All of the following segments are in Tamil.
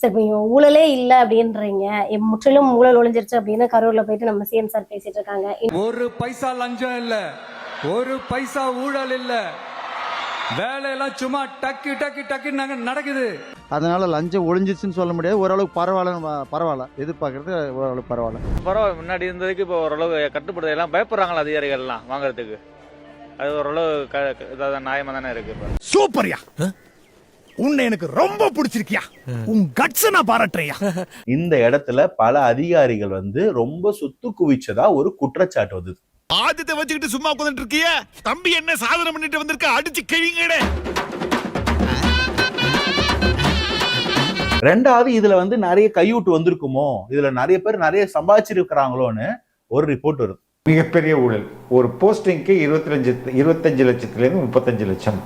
சரி இப்போ ஊழலே இல்ல அப்படின்றீங்க, முற்றிலும் ஊழல் ஒழிஞ்சிருச்சு அப்படின்னு கரூர்ல போயிட்டு நம்ம சிஎம் சார் பேசிட்டு இருக்காங்க. ஒரு பைசா லஞ்சம் இல்ல, ஒரு பைசா ஊழல் இல்ல, வேலையெல்லாம் சும்மா டக்கு டக்கு டக்கு நடக்குது. அதனால லஞ்சம் ஒழிஞ்சிச்சுன்னு சொல்ல முடியாது. ஓரளவுக்கு பரவாயில்ல எதிர்பார்க்கறது ஓரளவுக்கு பரவாயில்ல. முன்னாடி இருந்ததுக்கு இப்போ ஓரளவு கட்டுப்படுத்த எல்லாம் பயப்படுறாங்களா அதிகாரிகள் எல்லாம் வாங்குறதுக்கு? அது ஓரளவு நியாயமா தானே இருக்கு. இப்போ சூப்பர்யா, உன்னை எனக்கு ரொம்ப பிடிச்சிருக்கியா, உன் கட்ஸ் நான் பாராட்டுறியா. இந்த இடத்துல பல அதிகாரிகள் ரொம்ப சொத்து குவிச்சதா ஒரு குற்றச்சாட்டு வந்தது. ஆதித்தை வச்சுக்கிட்டு சும்மா உட்கார்ந்துட்டு இருக்கிய தம்பி, என்ன சாதனை பண்ணிட்டு வந்திருக்க, அடிச்சு கிழிங்கடே. ரெண்டாவது, இதுல நிறைய கையூட்டு வந்திருக்குமோ, இதுல நிறைய பேர் நிறைய சம்பாதிச்சிருக்கிறாங்களோன்னு ஒரு ரிப்போர்ட் வருது. மிகப்பெரிய ஊழல். ஒரு போஸ்டிங்க்கு 25 லட்சத்திலிருந்து 35 லட்சம்.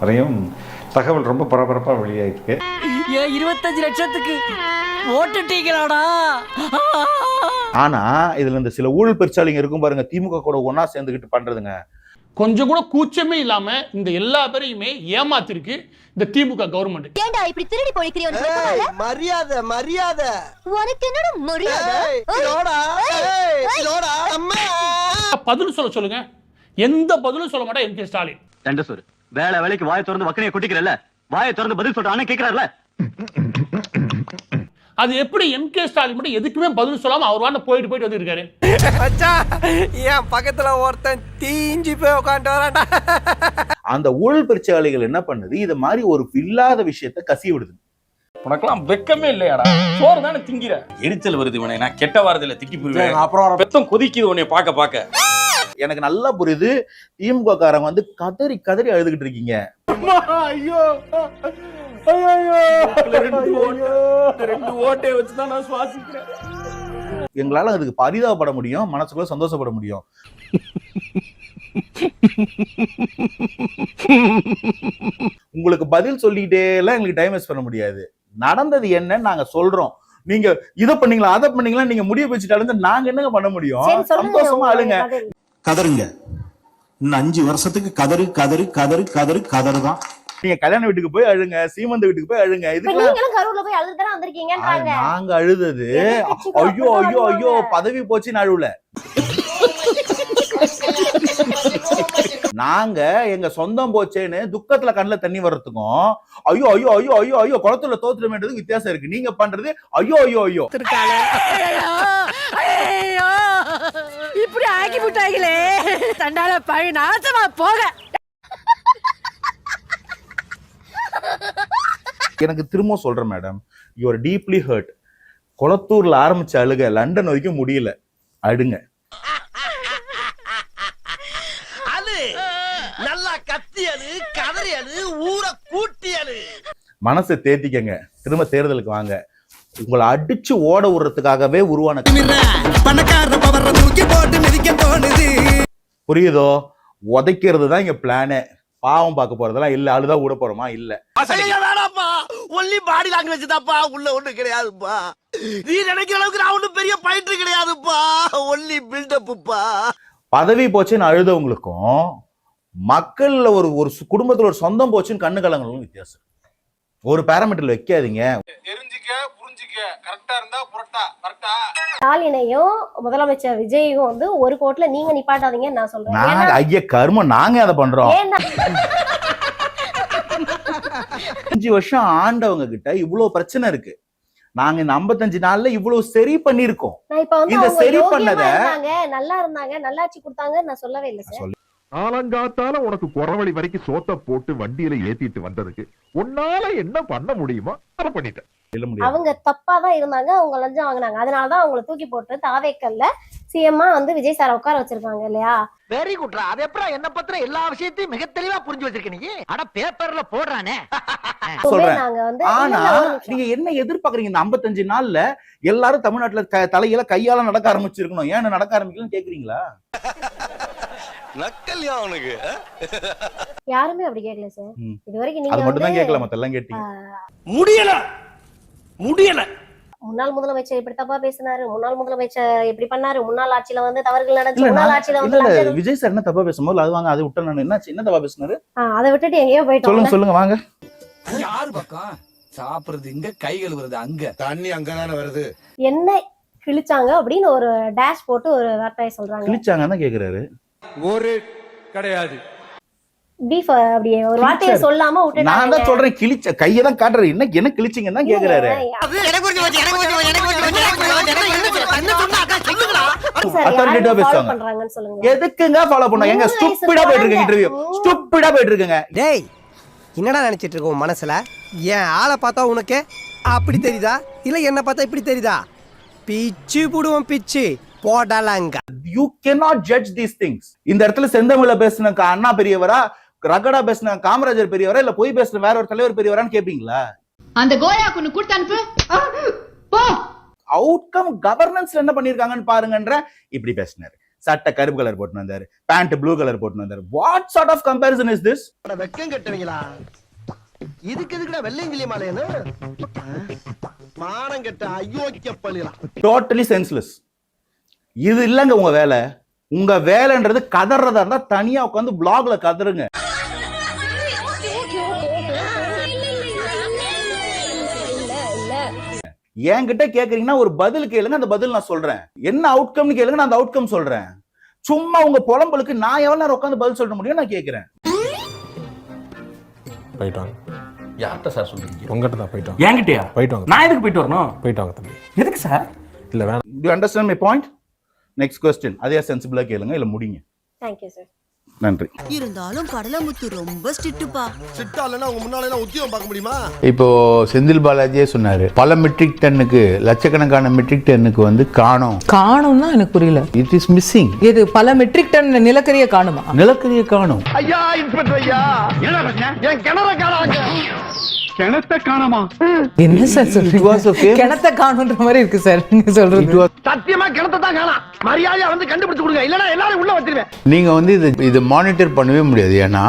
அதையும் தகவல் ரொம்ப பரபரப்பா வெளியாயிருக்கு. 25 லட்சத்துக்கு ஓட்டுட்டீங்களாடா? ஆனா இதுல இந்த சில ஊழல் பெருச்சாளிங்க இருக்கும் பாருங்க, திமுக கூட ஒன்னா சேர்ந்துகிட்டு பண்றதுங்க. கொஞ்சம் கூட கூச்சமே இல்லாம இந்த எல்லா பேரையுமே ஏமாத்திருக்கு இந்த திமுக கவர்மெண்ட். ஏண்டா இப்படி திருடி போய்க்கிறியோ? மரியாதை மரியாதை உனக்கு என்னடா மரியாதை? பதில் சொல்லுங்க. எந்த பதிலும் சொல்ல மாட்டா எம்.கே. ஸ்டாலின். தண்டசோறு வேலைக்கு வாயை திறந்து வக்கனையை கொட்டிக்கிறல்ல, வாயை திறந்து பதில் சொல்றானே கேக்குறாருல. அது எப்படி எம்.கே. ஸ்டாலின் மட்டும் எதுக்குமே பதில் சொல்லாம அவர் வாண்ட போயிட்டு வந்து இருக்காரு? என் பக்கத்துல ஒருத்தன் தீஞ்சி போய் உட்காந்து வரான்டா. அந்த ஊழல் பெருச்சாளிகள் என்ன பண்ணுது, இது மாதிரி ஒரு இல்லாத விஷயத்த கசி விடுது. உனக்கெல்லாம் வெக்கமே இல்லையாடா? சோறு தானே திங்கிற. எரிச்சல் வருது உனே, நான் கெட்ட வாரத்துல திக்கி போயிருவேன். அப்புறம் பெத்தம் கொதிக்குது உன்னை பார்க்க. எனக்கு நல்லா புரியுது, திமுக காரங்க கதறி கதறி அழுதுகிட்டு இருக்கீங்க. ஐயோ ரெண்டு ஓட்டை வச்சுதான் நான் சுவாசிக்கிறேன். எங்களால அதுக்கு பரிதாபப்பட முடியும், மனசுக்குள்ள சந்தோஷப்பட முடியும். உங்களுக்கு பதில் சொல்லிக்கிட்டே எல்லாம் எங்களுக்கு டைம் வேஸ்ட் பண்ண முடியாது. நடந்தது என்னன்னு நாங்க சொல்றோம். நீங்க இதை பண்ணீங்களா அதை பண்ணீங்களா நீங்க முடிவு வச்சுட்டாலும் நாங்க என்னங்க பண்ண முடியும்? சந்தோஷமா அழுங்க, கதருங்க. இன்னும் 5 வருஷத்துக்கு கதறு கதறு கதறு கதறு கதறு தான். நீங்க கல்யாண வீட்டுக்கு போய் அழுங்க, சீமந்த வீட்டுக்கு போய் அழுங்க. இதுக்கு கரூர்ல போய் அழுதுதானே வந்திருக்கீங்கன்றாங்க. நாங்க அழுதது ஐயோ ஐயோ ஐயோ பதவி போச்சுன்னு அழுவல. நாங்க எங்க சொந்தம் போச்சேன்னு துக்கத்துல கண்ணுல தண்ணி வர்றதுக்கும் ஐயோ ஐயோ ஐயோ ஐயோ ஐயோ குளத்துல தோத்துறதுக்கு வித்தியாசம் இருக்கு. நீங்க பண்றது ஐயோ ஐயோ ஐயோ. இப்படி ஆக்கி விட்டாங்களே, தண்டால பழி நாசமா போக. எனக்கு திரும்ப சொல்றேன் madam, you are deeply hurt. குளத்தூர்ல ஆரம்பிச்ச அழுக லண்டன் வரைக்கும் முடியல, அடுங்க. நல்லா கத்தியது கதறியது ஊரை கூட்டியது. மனசை தேத்திக்கங்க, திரும்ப தேர்தலுக்கு வாங்க. உங்களை அடிச்சு ஓட விடுறதுக்காகவே உருவான புரியுதோ? உதைக்கிறது தான் இங்க பிளானே. பாவம் பார்க்க போறதெல்லாம் இல்ல, அழுதா விட போறோமா? இல்ல. ஒன்லி பாடி லாங்குவேஜ் தான்ப்பா, உள்ள ஒண்ணு கிடையாதுப்பா. நீ நினைக்கிற அளவுக்கு நான் ஒண்ணும் பெரிய பயிற்று கிடையாதுப்பா, ஒன்லி பில்டப்புப்பா. பதவி போச்சுன்னு அழுதவங்களுக்கும் மக்கள்ல ஒரு குடும்பத்துல ஒரு சொந்தம் போச்சுன்னு கண்ணு கலங்களும் வித்தியாசம். ஒரு பாராமீட்டர்ல வைக்காதீங்க. தெரிஞ்சுக்க புரிஞ்சுக்க, கரெக்டா இருந்தா புரட்டா கரெக்டா. ஸ்டாலினையும் முதலமைச்சர் விஜயும் ஒரு கோட்ல நீங்க நிப்பாட்டாதீங்கன்னு நான் சொல்றேன். நாங்க ஐயா கர்மம், நாங்க அதை பண்றோம். 5 வருஷம் ஆண்டவங்க கிட்ட இவ்வளவு பிரச்சனை இருக்கு. நாங்க இந்த 55 நாள்ல இவ்வளவு சரி பண்ணிருக்கோம். இந்த சரி பண்ணத நல்லா இருந்தாங்க, நல்லாட்சி கொடுத்தாங்க நான் சொல்லவே இல்லை சார். காலங்காத்தால உனக்கு குறவழி வரைக்கும் சோத்த போட்டு வண்டியில ஏத்திட்டு வந்ததுக்கு உன்னால என்ன பண்ண முடியுமோ அதை பண்ணிட்டேன். அவங்க தப்பா தான் இருந்தாங்க, அவங்க லஞ்சம் வாங்கினாங்க. அதனாலதான் அவங்களை தூக்கி போட்டு தாவேக்கல்ல சிஎம்மா விஜய் சார உட்கார வச்சிருக்காங்க இல்லையா? வெரி குட்ரா. அது எப்பறம் என்ன பத்திர எல்லா விஷயத்தையும் மிக தெளிவா புரிஞ்சு வச்சிருக்க நீ? அட பேப்பர்ல போடுறானே சொல்றேன். ஆனா நீங்க என்ன எதிர்பார்க்கறீங்க? இந்த 55 நாள்ல எல்லாரும் தமிழ்நாட்டுல தலையில கையால நடக்க ஆரம்பிச்சிருக்கணும், ஏன்னு நடக்க ஆரம்பிக்கலன்னு கேக்குறீங்களா? நக்கல்யா அவனுக்கு யாருமே அப்படி கேட்கல சார். இது வரைக்கும் அது மட்டும் தான் கேட்கல, மத்த எல்லாம் கேட்டீங்க. முடியல முன்னாள் முதலமைச்சர் இப்படி தப்பா பேசினாரு, முன்னாள் முதலமைச்சர் இப்படி பண்ணாரு, முன்னாள் ஆட்சியில வந்து தவறுகள் நடந்துச்சு, இல்ல முன்னாள் ஆட்சியில வந்து இல்ல விஜய் சார் என்ன தப்பா பேசும்போது அது வாங்க, அது விட்டு நான் என்னாச்சு, என்ன தப்பா பேசினாரு அதை விட்டுட்டு எங்கேயோ போயிட்டோம். சொல்லுங்க வாங்க. யாரு பக்கம் சாப்பிடுறது இங்க, கை கழுவுறது அங்க, தண்ணி அங்கதானே வருது. என்ன கிழிச்சாங்க அப்படின்னு ஒரு டேஷ் போட்டு ஒரு வார்த்தையை சொல்றாங்க. கிழிச்சாங்க தான் கேக்குறாரு. ஒரு கிடையாது. பீஃப் அப்படியே ஒரு வார்த்தையை சொல்லாம நான் விட்டுட்டாங்க. தான் சொல்றேன், கிழிச்ச கையை தான் காட்டுறாரு. என்ன கிழிச்சிங்கன்னு தான் கேக்குறாரு. Authoritative ஆ பேசுவாங்க. பண்றாங்கன்னு சொல்லுங்க. எதுக்குங்க ஃபாலோ பண்ணாங்க? எங்க ஸ்டூப்பிடா போயிட்டு இருக்கு இன்டர்வியூ, ஸ்டூப்பிடா போயிட்டு இருக்குங்க. டேய் என்னடா நினைச்சிட்டு இருக்க உன் மனசுல? ஏன் ஆளை பார்த்தா உனக்கு அப்படி தெரியுதா, இல்ல என்ன பார்த்தா இப்படி தெரியுதா? பிச்சு புடுவோம் பிச்சு போடலாங்க. You cannot judge these things. இந்த இடத்துல செந்தமிழ்ல பேசின அண்ணா பெரியவரா, ரகடா பேசின காமராஜர் பெரியவரா, இல்ல போய் பேசின வேற ஒரு தலைவர் பெரியவரான்னு கேப்பீங்களா? அந்த கோயா கொன்னு கூட்டி அனுப்பு போ. அவுட்கம் கவர்னன்ஸ்ல என்ன பண்ணிருக்காங்கன்னு பாருங்கன்ற. இப்படி பேசினாரு, சட்டை கருப்பு கலர் போட்டு வந்தாரு, பேண்ட் ப்ளூ கலர் போட்டு வந்தாரு. What sort of comparison is this? வெக்கம் கட்டுவீங்களா? இதுக்கு எதுக்குடா வெள்ளையங்கிலி மாலையன்னு மானம் கெட்ட அயோக்கிய பள்ளிலாம். Totally senseless. இது இல்லங்க உங்க வேலை. உங்க வேலைன்றது கதறதா இருந்தா தனியா உட்காந்து பிளாக்ல கதறுங்க. என்கிட்ட கேக்குறீங்கன்னா ஒரு பதில் கேளுங்க, அந்த பதில் நான் சொல்றேன். என்ன அவுட்கம்னு கேளுங்க, நான் அந்த அவுட்கம் சொல்றேன். சும்மா உங்க புலம்பலுக்கு நான் எவ்வளவு நேரம் உட்காந்து பதில் சொல்ல முடியும் நான் கேக்குறேன். போயிட்டு வாங்க. யார்கிட்ட சார் சொல்றீங்க? உங்ககிட்ட தான் போயிட்டு வாங்க. என்கிட்டயா? போயிட்டு வாங்க. நான் எதுக்கு போயிட்டு வரணும்? போயிட்டு வாங்க தம்பி. எதுக்கு சார்? இல்ல வேணாம். Do you understand my point? Next question. அதே சென்சிபிளா கேளுங்க, இல்ல முடிங்க. Thank you sir. நன்றி. இருந்தாலும் கடலமுத்து ரொம்ப ஸ்ட்ரிக்ட்பா. சிட்டா இல்லனா உங்க முன்னால எல்லாம் உத்தியோகம் பார்க்க முடியுமா? இப்போ செந்தில் பாலாஜியே சொன்னாரு, பல மெட்ரிக் டன்னுக்கு, லட்சக்கணக்கான மெட்ரிக் டன்னுக்கு வந்து காணோம்னா எனக்கு புரியல. It is missing. இது பல மெட்ரிக் டன் நிலக்கரியை காணுமா? நிலக்கரியை காணும். ஐயா இன்ஸ்பெக்டர் ஐயா, என்ன பிரச்சனை? என் கிணற காணாங்க. கிணத்த காணமா? என்ன சார் சொல்றீங்க? கிணத்த காணுன்ற மாதிரி இருக்கு சார் நீங்க சொல்றது. சத்தியமா கிணத்த தான் காணா. மரியாதையா வந்து கண்டுபிடிச்சு கொடுங்க, இல்லனா எல்லாரும் உள்ள வச்சிருவேன். நீங்க வந்து இது மானிட்டர் பண்ணவே முடியாது. ஏன்னா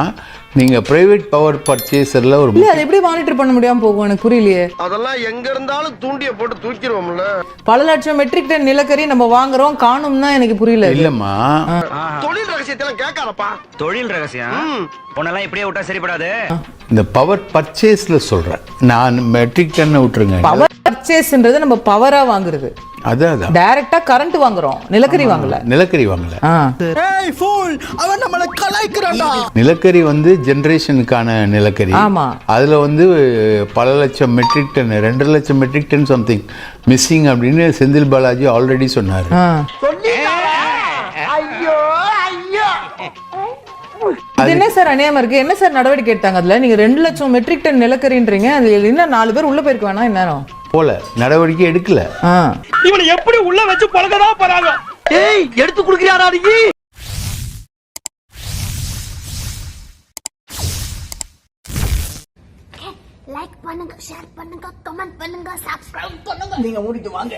நீங்க பிரைவேட் பவர் பர்ச்சேசர்ல ஒரு இல்ல அது எப்படி மானிட்டர் பண்ண முடியாம போகும் எனக்கு புரியலையே. அதெல்லாம் எங்க இருந்தாலும் தூண்டிய போட்டு தூக்கிடுவோம்ல. பல லட்சம் மெட்ரிக் டன் நிலக்கரி நம்ம வாங்குறோம், காணும்னா எனக்கு புரியல. இல்லம்மா, தொழில் ரகசியத்தெல்லாம் கேட்காதப்பா. தொழில் ரகசியம் உன்னெல்லாம் இப்படியே விட்டா சரிப்படாது. இந்த பவர் பர்ச்சேஸ்ல சொல்றேன் நான். மெட்ரிக் டன் விட்டுருங்க. பவர் பர்ச்சேஸ்ன்றது நம்ம பவரா வாங்குறது. அதான் டைரக்டா கரண்ட் வாங்குறோம், நிலக்கரி வாங்கல. ஏய் ஃபூல், அவன் நம்மள கலாய்க்கறான்டா. நிலக்கரி வந்து ஜெனரேஷனுக்கான நிலக்கரி. ஆமா. அதுல வந்து பல லட்சம் மெட்ரிக் டன், 2 லட்சம் மெட்ரிக் டன் சம்திங் மிஸ்ஸிங் அப்படின்னு செந்தில் பாலாஜி ஆல்ரெடி சொன்னாரு. ஐயோ ஐயோ, இது என்ன சார் அநியாயமா இருக்கு? என்ன சார் நடவடிக்கை எடுத்தாங்க அதுல? நீங்க 2 லட்சம் மெட்ரிக் டன் நிலக்கரின்றீங்க, அது இன்னும் 4 பேர் உள்ள போயிருக்க வேணா இந்நேரம் போல நடவடிக்கை எடுக்கல. இவனை எப்படி உள்ள வச்சு பழகதா போறாங்க? ஏய் எடுத்து குடுக்குறியாடா நீ? லைக் பண்ணுங்க, ஷேர் பண்ணுங்க, கமெண்ட் பண்ணுங்க, சப்ஸ்கிரைப் பண்ணுங்க. நீங்க மூடிட்டு வாங்க.